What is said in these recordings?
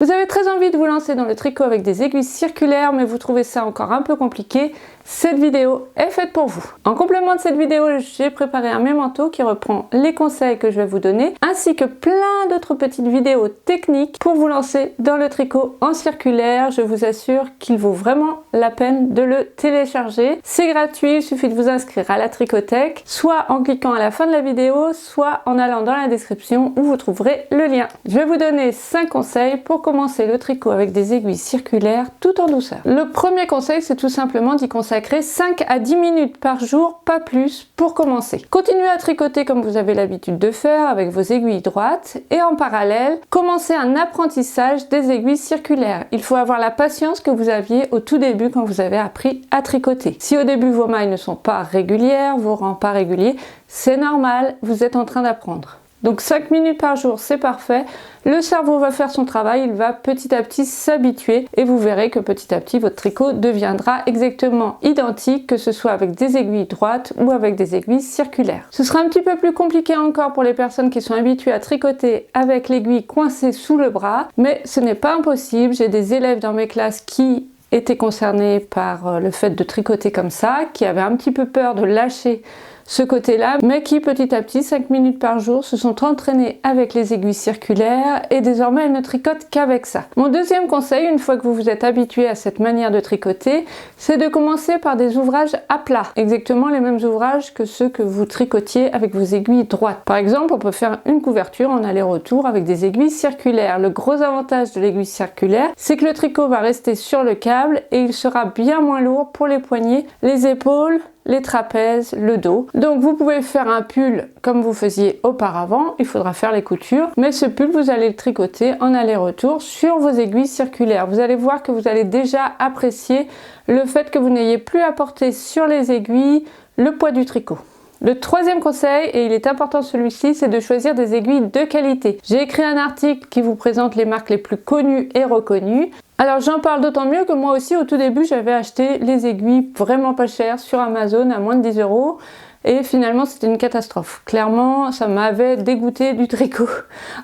Vous avez très envie de vous lancer dans le tricot avec des aiguilles circulaires, mais vous trouvez ça encore un peu compliqué. Cette vidéo est faite pour vous. En complément de cette vidéo, j'ai préparé un mémento qui reprend les conseils que je vais vous donner, ainsi que plein d'autres petites vidéos techniques pour vous lancer dans le tricot en circulaire. Je vous assure qu'il vaut vraiment la peine de le télécharger. C'est gratuit, il suffit de vous inscrire à la Tricothèque, soit en cliquant à la fin de la vidéo, soit en allant dans la description où vous trouverez le lien. Je vais vous donner 5 conseils pour commencer le tricot avec des aiguilles circulaires tout en douceur. Le premier conseil, c'est tout simplement d'y consacrer 5 à 10 minutes par jour, pas plus, pour commencer. Continuez à tricoter comme vous avez l'habitude de faire avec vos aiguilles droites et en parallèle, commencez un apprentissage des aiguilles circulaires. Il faut avoir la patience que vous aviez au tout début quand vous avez appris à tricoter. Si au début vos mailles ne sont pas régulières, vos rangs pas réguliers, c'est normal, vous êtes en train d'apprendre. Donc 5 minutes par jour, c'est parfait. Le cerveau va faire son travail, il va petit à petit s'habituer et vous verrez que petit à petit votre tricot deviendra exactement identique, que ce soit avec des aiguilles droites ou avec des aiguilles circulaires. Ce sera un petit peu plus compliqué encore pour les personnes qui sont habituées à tricoter avec l'aiguille coincée sous le bras, mais ce n'est pas impossible. J'ai des élèves dans mes classes qui étaient concernés par le fait de tricoter comme ça, qui avaient un petit peu peur de lâcher ce côté-là, mais qui petit à petit, 5 minutes par jour, se sont entraînés avec les aiguilles circulaires et désormais elles ne tricotent qu'avec ça. Mon deuxième conseil, une fois que vous vous êtes habitué à cette manière de tricoter, c'est de commencer par des ouvrages à plat, exactement les mêmes ouvrages que ceux que vous tricotiez avec vos aiguilles droites. Par exemple, on peut faire une couverture en aller-retour avec des aiguilles circulaires. Le gros avantage de l'aiguille circulaire, c'est que le tricot va rester sur le câble et il sera bien moins lourd pour les poignets, les épaules, les trapèzes, le dos. Donc vous pouvez faire un pull comme vous faisiez auparavant, il faudra faire les coutures, mais ce pull vous allez le tricoter en aller-retour sur vos aiguilles circulaires. Vous allez voir que vous allez déjà apprécier le fait que vous n'ayez plus à porter sur les aiguilles le poids du tricot. Le troisième conseil, et il est important celui-ci, c'est de choisir des aiguilles de qualité. J'ai écrit un article qui vous présente les marques les plus connues et reconnues. Alors j'en parle d'autant mieux que moi aussi au tout début j'avais acheté les aiguilles vraiment pas chères sur Amazon à moins de 10 € et finalement c'était une catastrophe. Clairement ça m'avait dégoûté du tricot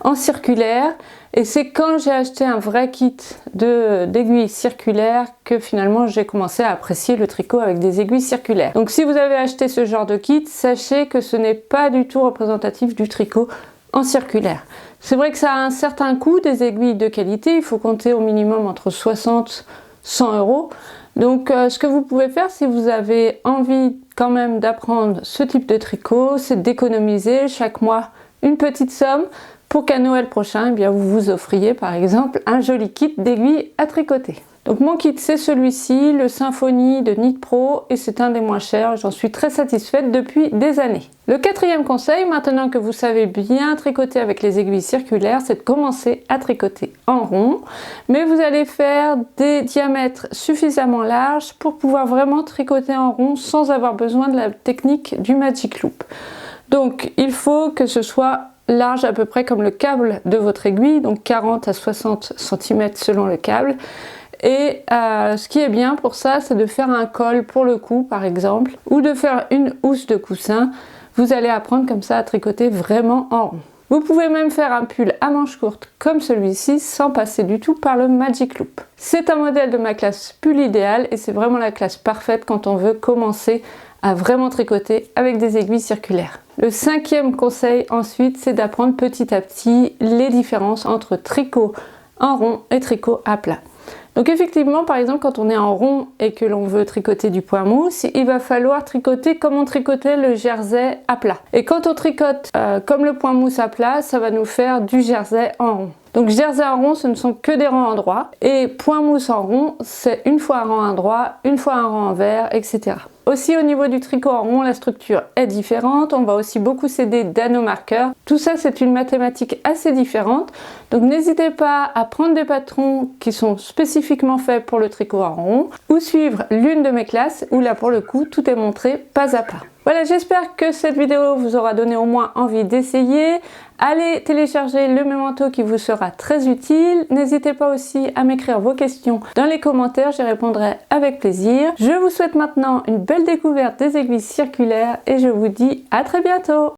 en circulaire et c'est quand j'ai acheté un vrai kit d'aiguilles circulaires que finalement j'ai commencé à apprécier le tricot avec des aiguilles circulaires. Donc si vous avez acheté ce genre de kit, sachez que ce n'est pas du tout représentatif du tricot en circulaire. C'est vrai que ça a un certain coût, des aiguilles de qualité, il faut compter au minimum entre 60 et 100 €. Donc ce que vous pouvez faire si vous avez envie quand même d'apprendre ce type de tricot, c'est d'économiser chaque mois une petite somme pour qu'à Noël prochain, eh bien, vous vous offriez par exemple un joli kit d'aiguilles à tricoter. Donc mon kit c'est celui-ci, le Symphony de Knit Pro, et c'est un des moins chers, j'en suis très satisfaite depuis des années. Le quatrième conseil, maintenant que vous savez bien tricoter avec les aiguilles circulaires, c'est de commencer à tricoter en rond, mais vous allez faire des diamètres suffisamment larges pour pouvoir vraiment tricoter en rond sans avoir besoin de la technique du Magic Loop. Donc il faut que ce soit large à peu près comme le câble de votre aiguille, donc 40 à 60 cm selon le câble. Et ce qui est bien pour ça, c'est de faire un col pour le cou par exemple, ou de faire une housse de coussin. Vous allez apprendre comme ça à tricoter vraiment en rond. Vous pouvez même faire un pull à manches courtes comme celui-ci sans passer du tout par le Magic Loop. C'est un modèle de ma classe pull idéal et c'est vraiment la classe parfaite quand on veut commencer à vraiment tricoter avec des aiguilles circulaires. Le cinquième conseil ensuite, c'est d'apprendre petit à petit les différences entre tricot en rond et tricot à plat. Donc effectivement, par exemple, quand on est en rond et que l'on veut tricoter du point mousse, il va falloir tricoter comme on tricotait le jersey à plat. Et quand on tricote comme le point mousse à plat, ça va nous faire du jersey en rond. Donc jersey en rond, ce ne sont que des rangs endroits. Et point mousse en rond, c'est une fois un rang endroit, une fois un rang envers, etc. Aussi au niveau du tricot en rond, la structure est différente. On va aussi beaucoup s'aider d'anomarqueurs. Tout ça, c'est une mathématique assez différente. Donc n'hésitez pas à prendre des patrons qui sont spécifiquement faits pour le tricot en rond ou suivre l'une de mes classes où là pour le coup, tout est montré pas à pas. Voilà, j'espère que cette vidéo vous aura donné au moins envie d'essayer. Allez télécharger le mémento qui vous sera très utile. N'hésitez pas aussi à m'écrire vos questions dans les commentaires, j'y répondrai avec plaisir. Je vous souhaite maintenant une belle découverte des aiguilles circulaires et je vous dis à très bientôt.